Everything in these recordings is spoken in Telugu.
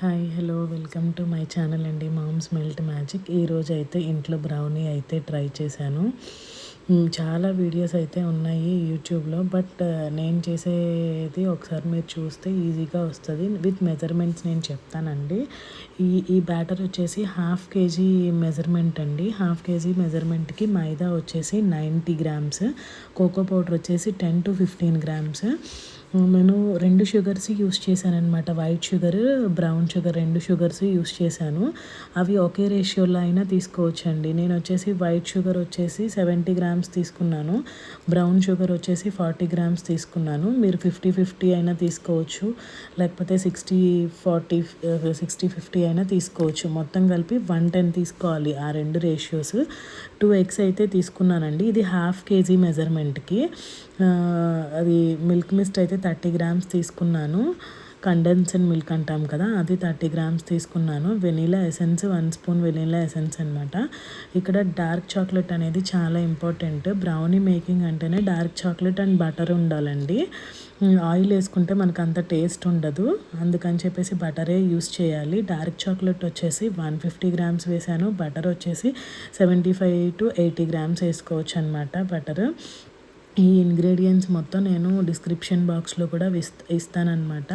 Hi hello welcome to my channel అండి మామ్స్ మెల్ట్ మ్యాజిక్. ఈరోజు అయితే ఇంట్లో బ్రౌనీ అయితే ట్రై చేశాను. చాలా వీడియోస్ అయితే ఉన్నాయి యూట్యూబ్లో, బట్ నేను చేసేది ఒకసారి మీరు చూస్తే ఈజీగా వస్తుంది. విత్ మెజర్మెంట్స్ నేను చెప్తానండి. ఈ బ్యాటర్ వచ్చేసి హాఫ్ కేజీ మెజర్మెంట్ అండి. హాఫ్ కేజీ మెజర్మెంట్కి మైదా వచ్చేసి 90 గ్రామ్స్, కోకో పౌడర్ వచ్చేసి 10 to 15 గ్రామ్స్. నేను 2 షుగర్స్ యూస్ చేశాననమాట. White sugar, brown sugar 2 sugars use చేశాను. అవి ఒకే రేషియోలో అయినా తీసుకోవచ్చండి. నేను వచ్చేసి వైట్ షుగర్ వచ్చేసి 70 గ్రామ్స్ తీసుకున్నాను, బ్రౌన్ షుగర్ వచ్చేసి 40 గ్రామ్స్ తీసుకున్నాను. మీరు 50-50 అయినా తీసుకోవచ్చు, లేకపోతే 60-40 60-50 అయినా తీసుకోవచ్చు. మొత్తం కలిపి 110 తీసుకోవాలి. ఆ 2 రేషియోస్. 2 ఎగ్స్ అయితే తీసుకున్నానండి. ఇది హాఫ్ కేజీ మెజర్మెంట్కి. అది మిల్క్ మిస్ట్ అయితే 30 గ్రామ్స్ తీసుకున్నాను. కండెన్స్డ్ మిల్క్ అంటాం కదా, అది 30 గ్రామ్స్ తీసుకున్నాను. Vanilla essence 1 spoon vanilla essence అనమాట. ఇక్కడ డార్క్ చాక్లెట్ అనేది చాలా ఇంపార్టెంట్. బ్రౌనీ మేకింగ్ అంటేనే డార్క్ చాక్లెట్ అండ్ బటర్ ఉండాలండి. ఆయిల్ వేసుకుంటే మనకు అంత టేస్ట్ ఉండదు, అందుకని చెప్పేసి బటరే యూస్ చేయాలి. డార్క్ చాక్లెట్ వచ్చేసి 150 గ్రామ్స్ వేసాను. బటర్ వచ్చేసి 75 to 80 గ్రామ్స్ వేసుకోవచ్చు అనమాట బటర్. ఈ ఇంగ్రీడియంట్స్ మొత్తం నేను డిస్క్రిప్షన్ బాక్స్లో కూడా ఇస్తానన్నమాట.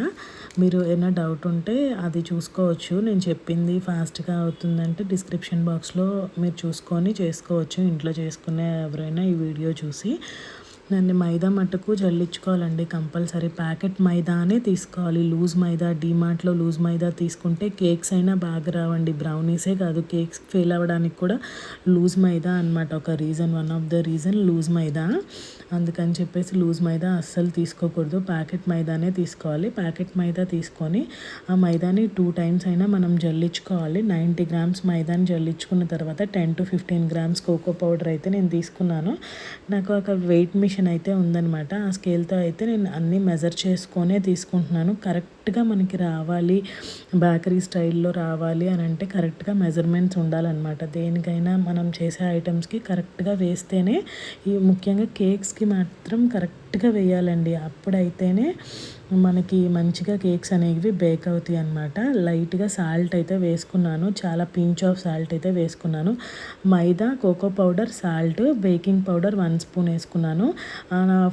మీరు ఏమైనా డౌట్ ఉంటే అది చూసుకోవచ్చు. నేను చెప్పింది ఫాస్ట్గా అవుతుందంటే డిస్క్రిప్షన్ బాక్స్లో మీరు చూసుకొని చేసుకోవచ్చు, ఇంట్లో చేసుకునే ఎవరైనా ఈ వీడియో చూసి. దాన్ని మైదా మట్టుకు జల్లించుకోవాలండి కంపల్సరీ. ప్యాకెట్ మైదానే తీసుకోవాలి, లూజ్ మైదా. డీమార్ట్లో లూజ్ మైదా తీసుకుంటే కేక్స్ అయినా బాగా రావండి. బ్రౌనీసే కాదు, కేక్స్ ఫెయిల్ అవ్వడానికి కూడా లూజ్ మైదా అనమాట ఒక reason, one of the reason loose maida. అందుకని చెప్పేసి లూజ్ మైదా అస్సలు తీసుకోకూడదు, ప్యాకెట్ మైదానే తీసుకోవాలి. ప్యాకెట్ మైదా తీసుకొని ఆ మైదాని 2 times అయినా మనం జల్లించుకోవాలి. 90 గ్రామ్స్ మైదాని జల్లించుకున్న తర్వాత 10 to 15 గ్రామ్స్ కోకో పౌడర్ అయితే నేను తీసుకున్నాను. నాకు ఒక వెయిట్ మిషన్ అయితే ఉందనమాట. ఆ స్కేల్తో అయితే నేను అన్నీ మెజర్ చేసుకొనే తీసుకుంటున్నాను. కరెక్ట్గా మనకి రావాలి, బేకరీ స్టైల్లో రావాలి అని అంటే కరెక్ట్గా మెజర్మెంట్స్ ఉండాలన్నమాట. దేనికైనా మనం చేసే ఐటమ్స్కి కరెక్ట్గా వేస్తేనే, ఈ ముఖ్యంగా కేక్స్కి మాత్రం కరెక్ట్గా వేయాలండి. అప్పుడైతేనే మనకి మంచిగా కేక్స్ అనేవి బేక్ అవుతాయి అన్నమాట. లైట్గా సాల్ట్ అయితే వేసుకున్నాను, చాలా పించ్ ఆఫ్ సాల్ట్ అయితే వేసుకున్నాను. Maida, cocoa powder, salt, baking powder 1 spoon వేసుకున్నాను.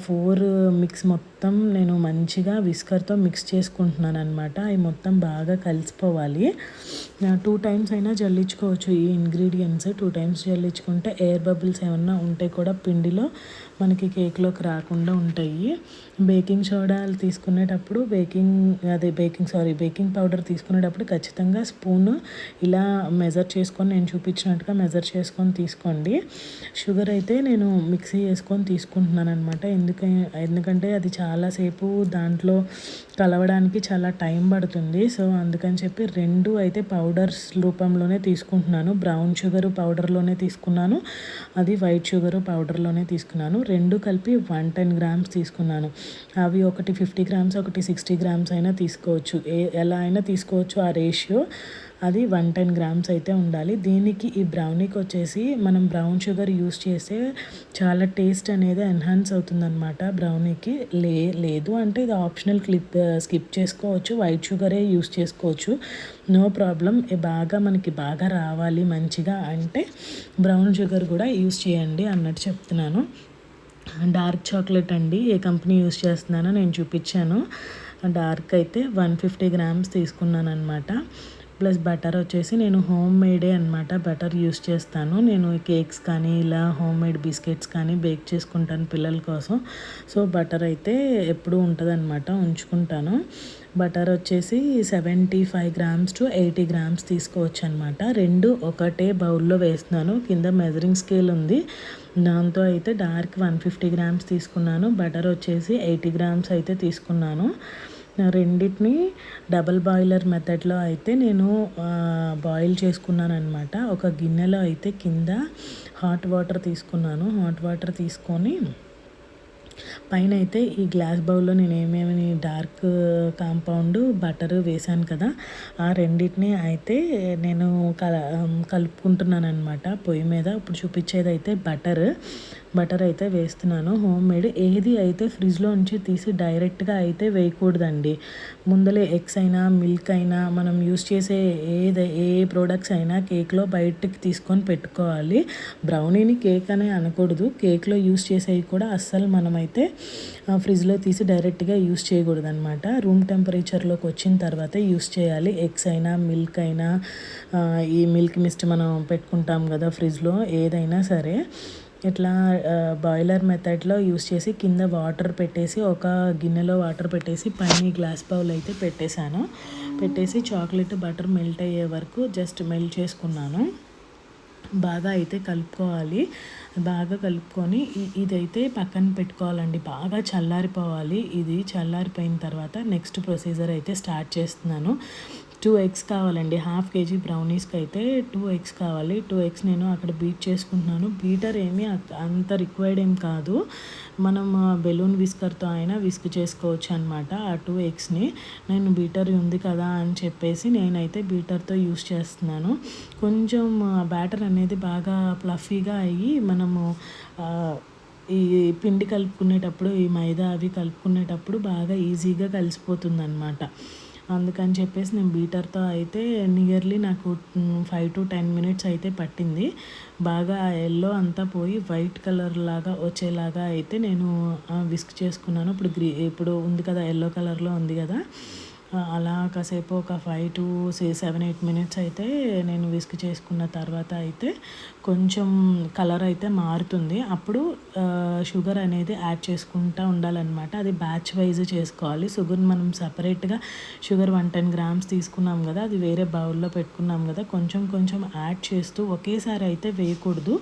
4 మిక్స్ మొత్తం నేను మంచిగా విస్కర్తో మిక్స్ చేసుకుంటున్నాను అనమాట. అవి మొత్తం బాగా కలిసిపోవాలి. 2 times అయినా జల్లించుకోవచ్చు ఈ ఇంగ్రీడియంట్స్. 2 times జల్లించుకుంటే ఎయిర్ బబుల్స్ ఏమన్నా ఉంటే కూడా పిండిలో మనకి కేక్లోకి రాకుండా ఉంటాయి. బేకింగ్ సోడాలు తీసుకునేటప్పుడు బేకింగ్ పౌడర్ తీసుకునేటప్పుడు ఖచ్చితంగా స్పూన్ ఇలా మెజర్ చేసుకొని, నేను చూపించినట్టుగా మెజర్ చేసుకొని తీసుకోండి. షుగర్ అయితే నేను మిక్సీ వేసుకొని తీసుకుంటున్నాను అనమాట. ఎందుకంటే అది చాలాసేపు దాంట్లో కలవడానికి చాలా టైం పడుతుంది. సో అందుకని చెప్పి 2 అయితే పౌడర్స్ రూపంలోనే తీసుకుంటున్నాను. బ్రౌన్ షుగర్ పౌడర్లోనే తీసుకున్నాను, అది వైట్ షుగర్ పౌడర్లోనే తీసుకున్నాను. 2 కలిపి 110 గ్రామ్స్ తీసుకున్నాను. అవి ఒకటి 50 గ్రామ్స్, ఒకటి 60 గ్రామ్స్ అయినా తీసుకోవచ్చు, ఎలా అయినా తీసుకోవచ్చు. ఆ రేషియో అది 110 గ్రామ్స్ అయితే ఉండాలి. దీనికి ఈ బ్రౌనీకి వచ్చేసి మనం బ్రౌన్ షుగర్ యూస్ చేస్తే చాలా టేస్ట్ అనేది ఎన్హాన్స్ అవుతుందన్నమాట బ్రౌనీకి. లేదు అంటే ఇది ఆప్షనల్, స్కిప్ చేసుకోవచ్చు. వైట్ షుగరే యూస్ చేసుకోవచ్చు, నో ప్రాబ్లం. మనకి బాగా రావాలి మంచిగా అంటే బ్రౌన్ షుగర్ కూడా యూస్ చేయండి అన్నట్టు చెప్తున్నాను. డార్క్ చాక్లెట్ అండి, ఏ కంపెనీ యూస్ చేస్తున్నానో నేను చూపించాను. డార్క్ అయితే 150 గ్రామ్స్ తీసుకున్నాను అనమాట. ప్లస్ బటర్ వచ్చేసి నేను హోమ్ మేడే అనమాట బటర్ యూస్ చేస్తాను. నేను కేక్స్ కానీ ఇలా హోమ్ మేడ్ బిస్కెట్స్ కానీ బేక్ చేసుకుంటాను పిల్లల కోసం. సో బటర్ అయితే ఎప్పుడూ ఉంటుందన్నమాట, ఉంచుకుంటాను. బటర్ వచ్చేసి 75 గ్రామ్స్ to 80 గ్రామ్స్ తీసుకోవచ్చు అనమాట. 2 ఒకటే బౌల్లో వేస్తున్నాను. కింద మెజరింగ్ స్కేల్ ఉంది, దాంతో అయితే డార్క్ 150 గ్రామ్స్ తీసుకున్నాను. బటర్ వచ్చేసి 80 గ్రామ్స్ అయితే తీసుకున్నాను. రెండింటిని డబల్ బాయిలర్ మెథడ్లో అయితే నేను బాయిల్ చేసుకున్నాను అనమాట. ఒక గిన్నెలో అయితే కింద హాట్ వాటర్ తీసుకున్నాను. హాట్ వాటర్ తీసుకొని పైన అయితే ఈ గ్లాస్ బౌల్లో నేను ఏమేమి డార్క్ కాంపౌండ్ బటర్ వేసాను కదా, ఆ రెండింటిని అయితే నేను కలుపుకుంటున్నాను అనమాట పొయ్యి మీద. ఇప్పుడు చూపించేది అయితే బటర్ అయితే వేస్తున్నాను. హోమ్ మేడ్ ఏది అయితే ఫ్రిడ్జ్లో నుంచి తీసి డైరెక్ట్గా అయితే వేయకూడదండి. ముందలే ఎగ్స్ అయినా మిల్క్ అయినా మనం యూస్ చేసే ఏ ప్రోడక్ట్స్ అయినా కేక్లో బయటకి తీసుకొని పెట్టుకోవాలి. బ్రౌనీని కేక్ అనే అనకూడదు. కేక్లో యూస్ చేసేవి కూడా అస్సలు మనమైతే ఫ్రిడ్జ్లో తీసి డైరెక్ట్గా యూస్ చేయకూడదు అనమాట. రూమ్ టెంపరేచర్లోకి వచ్చిన తర్వాత యూస్ చేయాలి. ఎగ్స్ అయినా మిల్క్ అయినా ఈ మిల్క్ మిస్ట్ మనం పెట్టుకుంటాం కదా ఫ్రిడ్జ్లో, ఏదైనా సరే ఇట్లా బాయిలర్ మెథడ్లో యూస్ చేసి కింద వాటర్ పెట్టేసి ఒక గిన్నెలో వాటర్ పెట్టేసి పైన గ్లాస్ బౌల్ అయితే పెట్టేశాను. పెట్టేసి చాక్లెట్ బటర్ మెల్ట్ అయ్యే వరకు జస్ట్ మెల్ట్ చేసుకున్నాను. బాగా అయితే కలుపుకోవాలి. బాగా కలుపుకొని ఇదైతే పక్కన పెట్టుకోవాలండి. బాగా చల్లారిపోవాలి. ఇది చల్లారిపోయిన తర్వాత నెక్స్ట్ ప్రొసీజర్ అయితే స్టార్ట్ చేస్తున్నాను. 2 ఎగ్స్ కావాలండి. హాఫ్ కేజీ బ్రౌనీస్కి అయితే 2 ఎగ్స్ కావాలి. 2 ఎగ్స్ నేను అక్కడ బీట్ చేసుకుంటున్నాను. బీటర్ ఏమీ అంత రిక్వైర్డ్ ఏం కాదు. మనం బెలూన్ విస్కర్తో అయినా విస్క్ చేసుకోవచ్చు అనమాట. ఆ 2 ఎగ్స్ని నేను బీటర్ ఉంది కదా అని చెప్పేసి నేనైతే బీటర్తో యూస్ చేస్తున్నాను. కొంచెం బ్యాటర్ అనేది బాగా ప్లఫీగా అయ్యి మనము ఈ పిండి కలుపుకునేటప్పుడు ఈ మైదా అవి కలుపుకునేటప్పుడు బాగా ఈజీగా కలిసిపోతుంది అనమాట. అందుకని చెప్పేసి నేను బీటర్తో అయితే నియర్లీ నాకు 5 to 10 minutes అయితే పట్టింది. బాగా ఎల్లో అంతా పోయి వైట్ కలర్ లాగా వచ్చేలాగా అయితే నేను విస్క్ చేసుకున్నాను. ఇప్పుడు ఉంది కదా, ఎల్లో కలర్లో ఉంది కదా, అలా కాసేపు ఒక 5 to 7-8 minutes అయితే నేను విస్క్ చేసుకున్న తర్వాత అయితే కొంచెం కలర్ అయితే మారుతుంది. అప్పుడు షుగర్ అనేది యాడ్ చేసుకుంటూ ఉండాలన్నమాట. అది బ్యాచ్ వైజ్ చేసుకోవాలి. షుగర్ మనం సపరేట్గా షుగర్ 110 grams తీసుకున్నాం కదా, అది వేరే బౌల్లో పెట్టుకున్నాం కదా, కొంచెం కొంచెం యాడ్ చేస్తూ ఒకేసారి అయితే వేయకూడదు.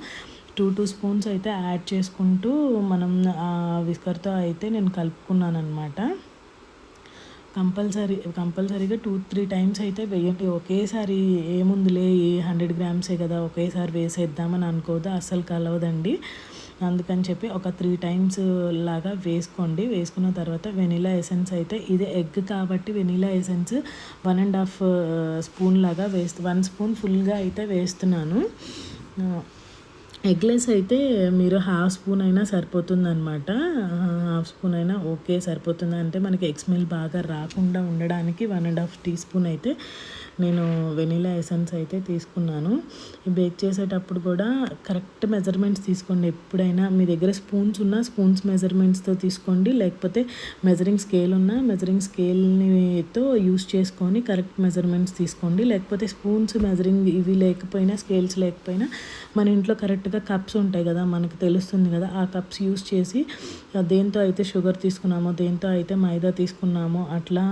2 spoons అయితే యాడ్ చేసుకుంటూ మనం విస్కర్తో అయితే నేను కలుపుకున్నాను అనమాట. కంపల్సరీగా 2-3 times అయితే వేయండి. ఒకేసారి ఏముందిలే 100 grams కదా ఒకేసారి వేసేద్దామని అనుకోవద్దు, అస్సలు కలవదండి. అందుకని చెప్పి ఒక 3 times లాగా వేసుకోండి. వేసుకున్న తర్వాత వెనిలా ఎసెన్స్ అయితే ఇది ఎగ్ కాబట్టి వెనిలా ఎసెన్స్ 1.5 spoon లాగా 1 spoon ఫుల్గా అయితే వేస్తున్నాను. ఎగ్లెస్ అయితే మీరు 1/2 spoon అయినా సరిపోతుందన్నమాట. 1/2 spoon అయినా ఓకే సరిపోతుంది. అంటే మనకి ఎగ్ స్మెల్ బాగా రాకుండా ఉండడానికి 1.5 teaspoon అయితే నేను వెనిలా ఎసెన్స్ అయితే తీసుకున్నాను. బేక్ చేసేటప్పుడు కూడా కరెక్ట్ మెజర్మెంట్స్ తీసుకోండి. ఎప్పుడైనా మీ దగ్గర స్పూన్స్ ఉన్నా స్పూన్స్ మెజర్మెంట్స్తో తీసుకోండి, లేకపోతే మెజరింగ్ స్కేల్ ఉన్నా మెజరింగ్ స్కేల్నితో యూస్ చేసుకొని కరెక్ట్ మెజర్మెంట్స్ తీసుకోండి. లేకపోతే స్పూన్స్ మెజరింగ్ ఇవి లేకపోయినా స్కేల్స్ లేకపోయినా మన ఇంట్లో కరెక్ట్గా కప్స్ ఉంటాయి కదా, మనకు తెలుస్తుంది కదా, ఆ కప్స్ యూస్ చేసి దేంతో అయితే షుగర్ తీసుకున్నామో దేంతో అయితే మైదా తీసుకున్నామో అట్లా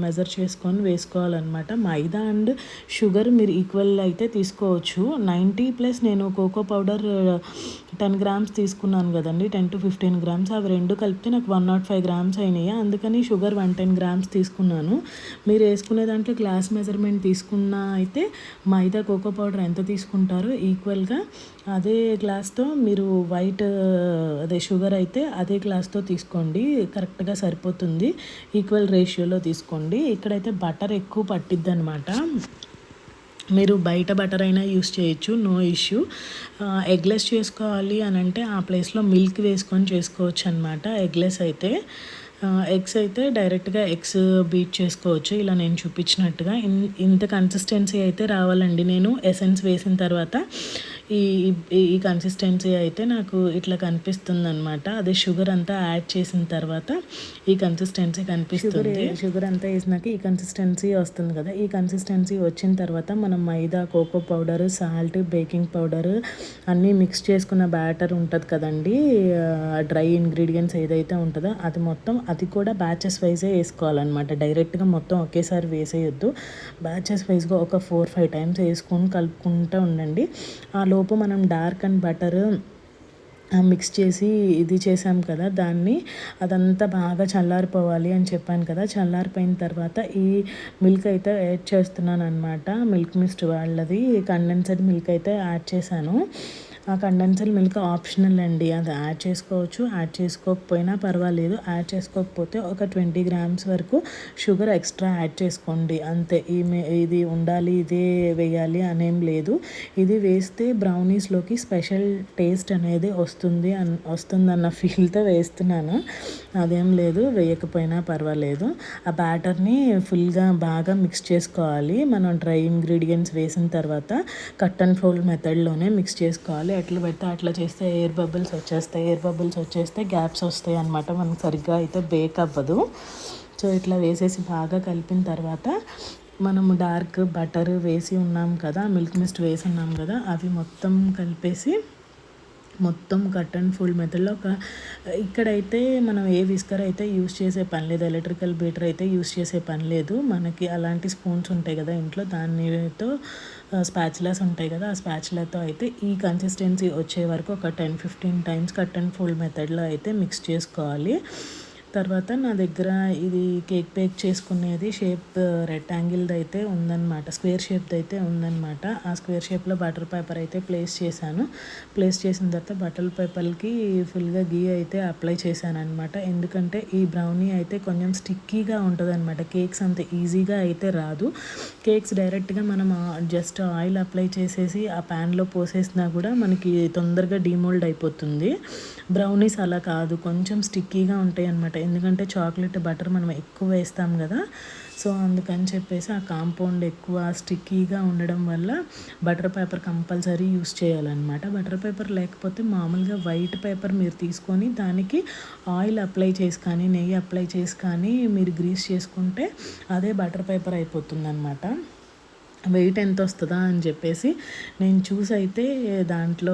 మెజర్ చేసుకొని వేసుకోవాలన్నమాట. మైదా అండ్ షుగర్ మీరు ఈక్వల్ అయితే తీసుకోవచ్చు. 90+ నేను కోకో పౌడర్ 10 grams తీసుకున్నాను కదండి, 10 to 15 grams, అవి రెండు కలిపితే నాకు 105 grams అయినాయి. అందుకని షుగర్ 110 grams తీసుకున్నాను. మీరు వేసుకునే దాంట్లో గ్లాస్ మెజర్మెంట్ తీసుకున్న అయితే మైదా కోకో పౌడర్ ఎంత తీసుకుంటారో ఈక్వల్గా అదే గ్లాస్తో మీరు అదే షుగర్ అయితే అదే గ్లాస్తో తీసుకోండి, కరెక్ట్గా సరిపోతుంది. ఈక్వల్ రేషియోలో తీసుకోండి. ఇక్కడైతే బటర్ ఎక్కువ పట్టిద్ది అనమాట. మీరు బయట బటర్ అయినా యూస్ చేయొచ్చు, నో ఇష్యూ. ఎగ్లెస్ చేసుకోవాలి అని అంటే ఆ ప్లేస్లో మిల్క్ వేసుకొని చేసుకోవచ్చు అనమాట. ఎగ్లెస్ అయితే ఎగ్స్ అయితే డైరెక్ట్గా ఎగ్స్ బీట్ చేసుకోవచ్చు, ఇలా నేను చూపించినట్టుగా. ఇంత కన్సిస్టెన్సీ అయితే రావాలండి. నేను ఎసెన్స్ వేసిన తర్వాత ఈ కన్సిస్టెన్సీ అయితే నాకు ఇట్లా కనిపిస్తుంది అనమాట. అదే షుగర్ అంతా యాడ్ చేసిన తర్వాత ఈ కన్సిస్టెన్సీ కనిపిస్తుంది. షుగర్ అంతా వేసినాక ఈ కన్సిస్టెన్సీ వస్తుంది కదా, ఈ కన్సిస్టెన్సీ వచ్చిన తర్వాత మనం maida, cocoa powder, salt, baking powder అన్నీ మిక్స్ చేసుకున్న బ్యాటర్ ఉంటుంది కదండి, డ్రై ఇంగ్రీడియంట్స్ ఏదైతే ఉంటుందో అది కూడా బ్యాచెస్ వైజే వేసుకోవాలన్నమాట. డైరెక్ట్గా మొత్తం ఒకేసారి వేసేయొద్దు. బ్యాచెస్ వైజ్గా ఒక 4-5 times వేసుకొని కలుపుకుంటూ ఉండండి. ఆ లోపు మనం డార్క్ అండ్ బటర్ మిక్స్ చేసి ఇది చేసాం కదా, అదంతా బాగా చల్లారిపోవాలి అని చెప్పాను కదా. చల్లారిపోయిన తర్వాత ఈ మిల్క్ అయితే యాడ్ చేస్తున్నాను అనమాట. మిల్క్ మిస్ట్ వాళ్ళది కండెన్స్డ్ మిల్క్ అయితే యాడ్ చేశాను. ఆ కండెన్సర్ మిల్క్ ఆప్షనల్ అండి, అది యాడ్ చేసుకోవచ్చు, యాడ్ చేసుకోకపోయినా పర్వాలేదు. యాడ్ చేసుకోకపోతే ఒక 20 గ్రామ్స్ వరకు షుగర్ ఎక్స్ట్రా యాడ్ చేసుకోండి అంతే. ఇది ఉండాలి, ఇదే వేయాలి అనేం లేదు. ఇది వేస్తే బ్రౌనీస్లోకి స్పెషల్ టేస్ట్ అనేది వస్తుందన్న ఫీల్తో వేస్తున్నాను. అదేం లేదు, వేయకపోయినా పర్వాలేదు. ఆ బ్యాటర్ని ఫుల్గా బాగా మిక్స్ చేసుకోవాలి. మనం డ్రై ఇంగ్రీడియంట్స్ వేసిన తర్వాత కట్ అండ్ ఫోల్డ్ మెథడ్లోనే మిక్స్ చేసుకోవాలి. ఎట్లా పెడితే అట్లా చేస్తే ఎయిర్ బబుల్స్ వచ్చేస్తాయి. ఎయిర్ బబుల్స్ వచ్చేస్తే గ్యాప్స్ వస్తాయి అన్నమాట, మనకు సరిగ్గా అయితే బేక్ అవ్వదు. సో ఇట్లా వేసేసి బాగా కలిపిన తర్వాత మనము డార్క్ బటర్ వేసి ఉన్నాం కదా, మిల్క్ మిస్ట్ వేసి ఉన్నాం కదా, అవి మొత్తం కలిపేసి మొత్తం కట్ అండ్ ఫోల్డ్ మెథడ్లో ఇక్కడైతే మనం ఏ విస్కర్ అయితే యూస్ చేసే పని లేదు, ఎలక్ట్రికల్ బీటర్ అయితే యూస్ చేసే పని లేదు. మనకి అలాంటి స్పూన్స్ ఉంటాయి కదా ఇంట్లో, దానితో స్పాచులాస్ ఉంటాయి కదా, ఆ స్పాచులాతో అయితే ఈ కన్సిస్టెన్సీ వచ్చే వరకు ఒక 10-15 టైమ్స్ కట్ అండ్ ఫోల్డ్ మెథడ్లో అయితే మిక్స్ చేసుకోవాలి. తర్వాత నా దగ్గర ఇది కేక్ బేక్ చేసుకునేది షేప్ రెక్టాంగిల్ది అయితే ఉందన్నమాట, స్క్వేర్ షేప్ది అయితే ఉందన్నమాట. ఆ స్క్వేర్ షేప్లో బటర్ పేపర్ అయితే ప్లేస్ చేశాను. ప్లేస్ చేసిన తర్వాత బటర్ పేపర్కి ఫుల్గా గీ అయితే అప్లై చేశాను అనమాట. ఎందుకంటే ఈ బ్రౌనీ అయితే కొంచెం స్టిక్కీగా ఉంటుంది అనమాట, కేక్స్ అంత ఈజీగా అయితే రాదు. కేక్స్ డైరెక్ట్గా మనం జస్ట్ ఆయిల్ అప్లై చేసేసి ఆ ప్యాన్లో పోసేసినా కూడా మనకి తొందరగా డీమోల్డ్ అయిపోతుంది. బ్రౌనీస్ అలా కాదు, కొంచెం స్టిక్కీగా ఉంటాయి అన్నమాట. ఎందుకంటే చాక్లెట్ బటర్ మనం ఎక్కువ వేస్తాం కదా, సో అందుకని చెప్పేసి ఆ కాంపౌండ్ ఎక్కువ స్టిక్కీగా ఉండడం వల్ల బటర్ పేపర్ కంపల్సరీ యూస్ చేయాలన్నమాట. బటర్ పేపర్ లేకపోతే మామూలుగా వైట్ పేపర్ మీరు తీసుకొని దానికి ఆయిల్ అప్లై చేసి కానీ నెయ్యి అప్లై చేసి కానీ మీరు గ్రీస్ చేసుకుంటే అదే బటర్ పేపర్ అయిపోతుంది అన్నమాట. వెయిట్ ఎంత వస్తుందా అని చెప్పేసి నేను చూసి అయితే దాంట్లో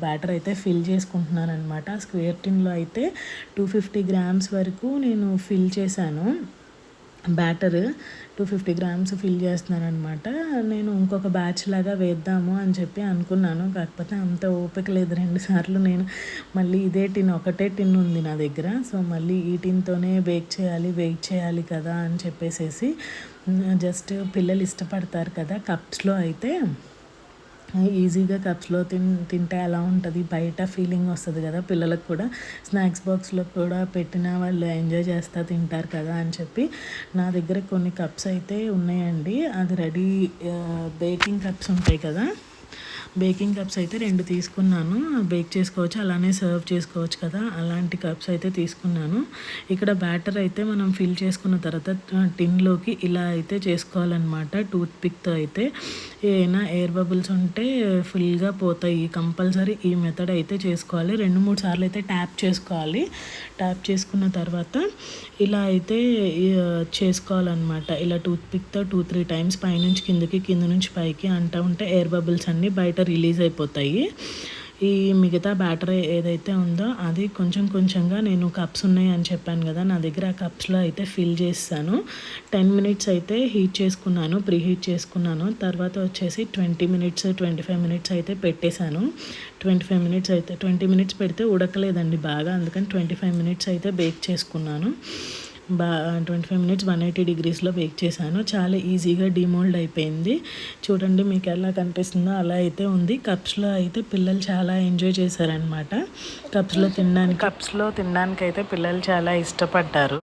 బ్యాటర్ అయితే ఫిల్ చేసుకుంటున్నాను అనమాట. స్క్వేర్ టిన్లో అయితే 250 గ్రామ్స్ వరకు నేను ఫిల్ చేశాను. బ్యాటర్ 250 గ్రామ్స్ ఫిల్ చేస్తున్నాను అనమాట. నేను ఇంకొక బ్యాచ్ లాగా వేద్దాము అని చెప్పి అనుకున్నాను, కాకపోతే అంత ఓపిక లేదు. 2 సార్లు నేను మళ్ళీ ఇదే టిన్, ఒకటే టిన్ ఉంది నా దగ్గర, సో మళ్ళీ ఈ టిన్తోనే బేక్ చేయాలి, వెయిట్ చేయాలి కదా అని చెప్పేసి జస్ట్ పిల్లలు ఇష్టపడతారు కదా కప్స్లో అయితే, ఈజీగా కప్స్లో తింటే ఎలా ఉంటుంది, బయట ఫీలింగ్ వస్తుంది కదా పిల్లలకు కూడా. స్నాక్స్ బాక్స్లో కూడా పెట్టిన వాళ్ళు ఎంజాయ్ చేస్తూ తింటారు కదా అని చెప్పి నా దగ్గర కొన్ని కప్స్ అయితే ఉన్నాయండి. అది రెడీ బేకింగ్ కప్స్ ఉంటాయి కదా, బేకింగ్ కప్స్ అయితే 2 తీసుకున్నాను. బేక్ చేసుకోవచ్చు, అలానే సర్వ్ చేసుకోవచ్చు కదా, అలాంటి కప్స్ అయితే తీసుకున్నాను. ఇక్కడ బ్యాటర్ అయితే మనం ఫిల్ చేసుకున్న తర్వాత టిన్లోకి ఇలా అయితే చేసుకోవాలన్నమాట. టూత్ పిక్తో అయితే ఏమైనా ఎయిర్ బబుల్స్ ఉంటే ఫుల్గా పోతాయి. కంపల్సరీ ఈ మెథడ్ అయితే చేసుకోవాలి. 2-3 సార్లు అయితే ట్యాప్ చేసుకోవాలి. ట్యాప్ చేసుకున్న తర్వాత ఇలా అయితే చేసుకోవాలన్నమాట. ఇలా టూత్ పిక్తో 2-3 టైమ్స్ పైనుంచి కిందకి, కింద నుంచి పైకి అంటూ ఉంటే ఎయిర్ బబుల్స్ అన్నీ బయట రిలీజ్ అయిపోతాయి. ఈ మిగతా బ్యాటర్ ఏదైతే ఉందో అది కొంచెం కొంచెంగా, నేను కప్స్ ఉన్నాయి అని చెప్పాను కదా, నా దగ్గర ఆ కప్స్లో అయితే ఫిల్ చేస్తాను. 10 మినిట్స్ అయితే హీట్ చేసుకున్నాను, ప్రీ హీట్ చేసుకున్నాను. తర్వాత వచ్చేసి 20 మినిట్స్ 25 మినిట్స్ అయితే పెట్టేశాను. 25 మినిట్స్ అయితే 20 మినిట్స్ పెడితే ఉడకలేదండి బాగా, అందుకని 25 మినిట్స్ అయితే బేక్ చేసుకున్నాను. 25 మినిట్స్ 180 డిగ్రీస్లో బేక్ చేశాను. చాలా ఈజీగా డిమోల్డ్ అయిపోయింది. చూడండి మీకు ఎలా కనిపిస్తుందో అలా అయితే ఉంది. కప్స్లో అయితే పిల్లలు చాలా ఎంజాయ్ చేశారనమాట. కప్స్లో తినడానికి అయితే పిల్లలు చాలా ఇష్టపడ్డారు.